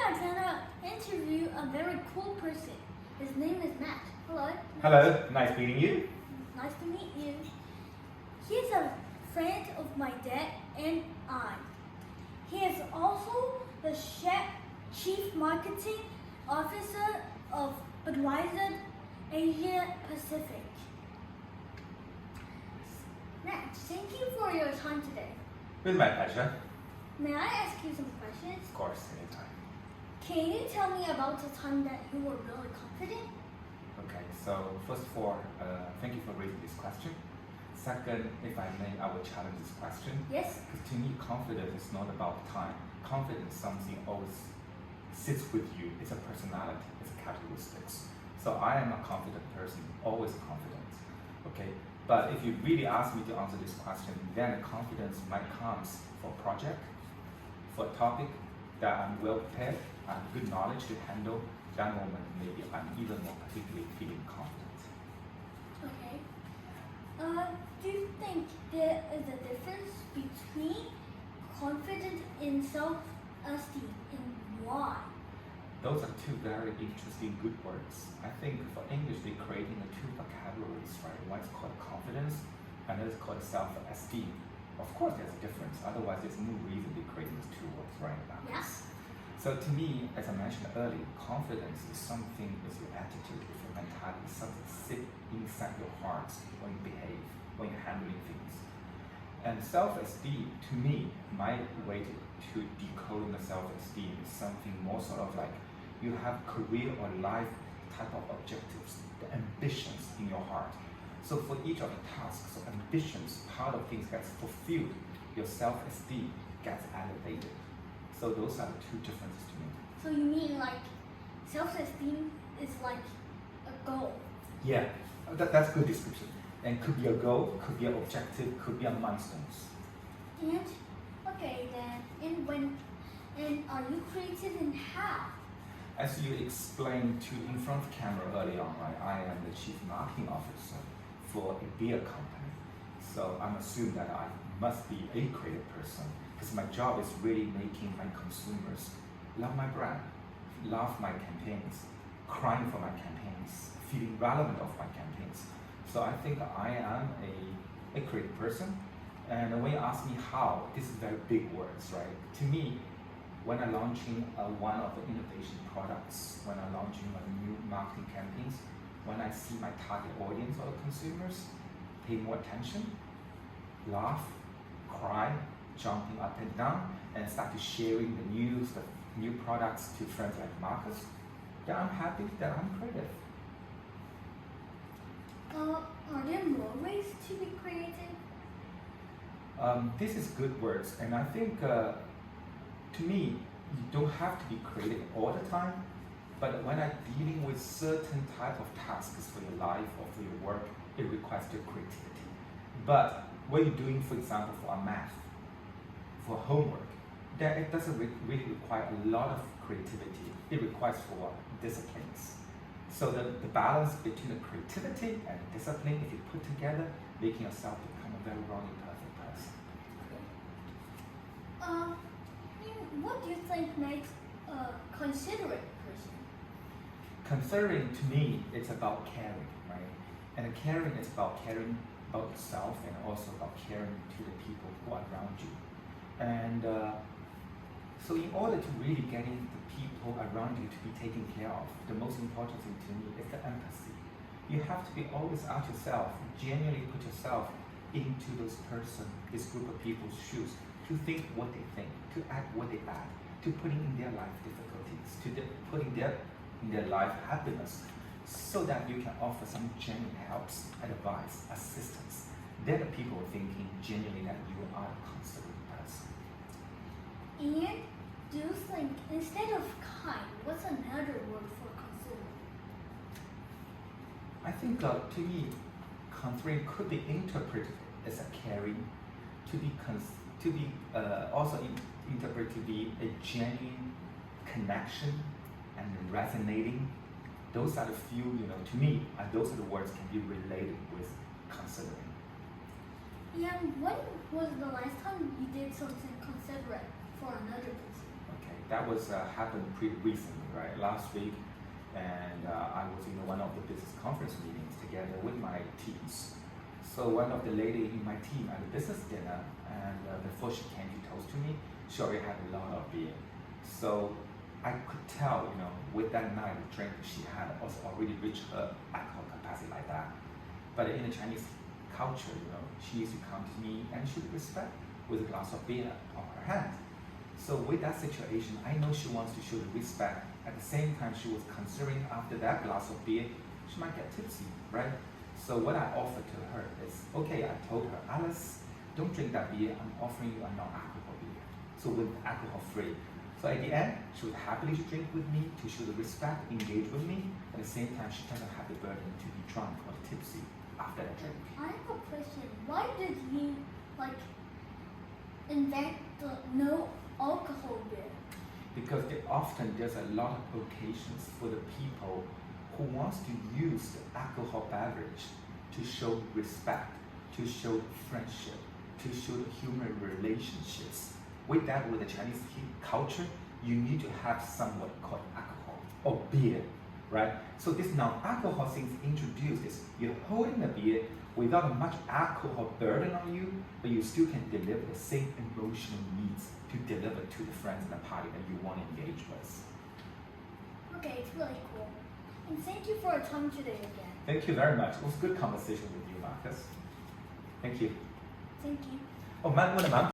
I'm gonna interview a very cool person. His name is Matt. Hello. Hello, nice meeting you. Nice to meet you. He's a friend of my dad and I. He is also the Chief Marketing Officer of Budweiser Asia Pacific. Matt, thank you for your time today. With my pleasure. May I ask you some questions? Of course, anytime. Can you tell me about the time that you were really confident? Okay, so first of all, thank you for raising this question. Second, if I may, I will challenge this question. Yes? Because to me, confidence is not about time. Confidence is something always sits with you. It's a personality, it's a characteristics. So I am a confident person, always confident. Okay, but if you really ask me to answer this question, then the confidence might come for a project, for a topic that I'm well prepared, I have good knowledge to handle. That moment, maybe I'm even more particularly feeling confident. Okay. Do you think there is a difference between confidence and self-esteem, and why? Those are two very interesting good words. I think for English, they're creating the two vocabularies, right? One's called confidence, and another is called self-esteem. Of course, there's a difference. Otherwise, there's no reason they're creating these two words, right? Yes. So to me, as I mentioned earlier, confidence is something, is your attitude, is your mentality, something sit inside your heart when you behave, when you're handling things. And self-esteem, to me, my way to decode the self-esteem is something more sort of like you have career or life type of objectives, the ambitions in your heart. So for each of the tasks or ambitions, part of things gets fulfilled, your self-esteem gets elevated. So those are the two differences to me. So you mean like self-esteem is like a goal? Yeah, that's a good description. And could be a goal, could be an objective, could be a milestones. And okay then, and are you creative and how? As you explained in front of camera early on, right, I am the Chief Marketing Officer for a beer company. So I'm assuming that I must be a creative person because my job is really making my consumers love my brand, love my campaigns, crying for my campaigns, feeling relevant of my campaigns. So I think I am a creative person. And when you ask me how, this is very big words, right? To me, when I'm launching one of the innovation products, when I'm launching a new marketing campaigns, when I see my target audience or consumers pay more attention, laugh, cry, jumping up and down, and start to sharing the news, the new products to friends like Marcus, then I'm happy that I'm creative. Are there more ways to be creative? This is good words, and I think to me, you don't have to be creative all the time, but when I'm dealing with certain type of tasks for your life or for your work, it requires your creativity. But when you're doing, for example, for a math, for homework, then it doesn't really require a lot of creativity. It requires for disciplines. So the balance between the creativity and the discipline, if you put together, making yourself become a very wrongly perfect person. What do you think makes a considerate person? Considering, to me, it's about caring, right? And caring is about caring about yourself and also about caring to the people who are around you. And so in order to really getting the people around you to be taken care of, the most important thing to me is the empathy. You have to be always ask yourself, genuinely put yourself into this group of people's shoes, to think what they think, to act what they act, to putting in their life difficulties, to putting in their life happiness, so that you can offer some genuine helps, advice, assistance. Then the people are thinking genuinely that you are a considerate person. And do you think instead of kind, what's another word for considerate? I think to me, considerate could be interpreted as a caring, to be also interpreted to be a genuine connection and resonating. Those are the few, to me, those are the words can be related with considering. And when was the last time you did something considerate for another person? Okay, that was happened pretty recently, right? Last week, and I was in one of the business conference meetings together with my teams. So one of the lady in my team at a business dinner, and before she came to toast to me, she already had a lot of beer. So I could tell, with that night of drink she had was already reached her alcohol capacity like that. But in the Chinese culture, she used to come to me and she would respect with a glass of beer on her hand. So with that situation, I know she wants to show the respect. At the same time, she was considering after that glass of beer, she might get tipsy, right? So what I offered to her is, okay, I told her, Alice, don't drink that beer. I'm offering you a non-alcohol beer. So with alcohol free. So at the end, she would happily drink with me to show the respect, engage with me. At the same time, she doesn't have the burden to be drunk or tipsy after the drink. I have a question. Why did you invent the no alcohol beer? Because there's a lot of occasions for the people who wants to use the alcohol beverage to show respect, to show friendship, to show the human relationships. With that, with the Chinese culture, you need to have somewhat called alcohol or beer, right? So this non-alcohol things introduced is you're holding the beer without much alcohol burden on you, but you still can deliver the same emotional needs to deliver to the friends in the party that you want to engage with. Okay, it's really cool. And thank you for your time today again. Thank you very much. It was a good conversation with you, Marcus. Thank you. Thank you. 我蛮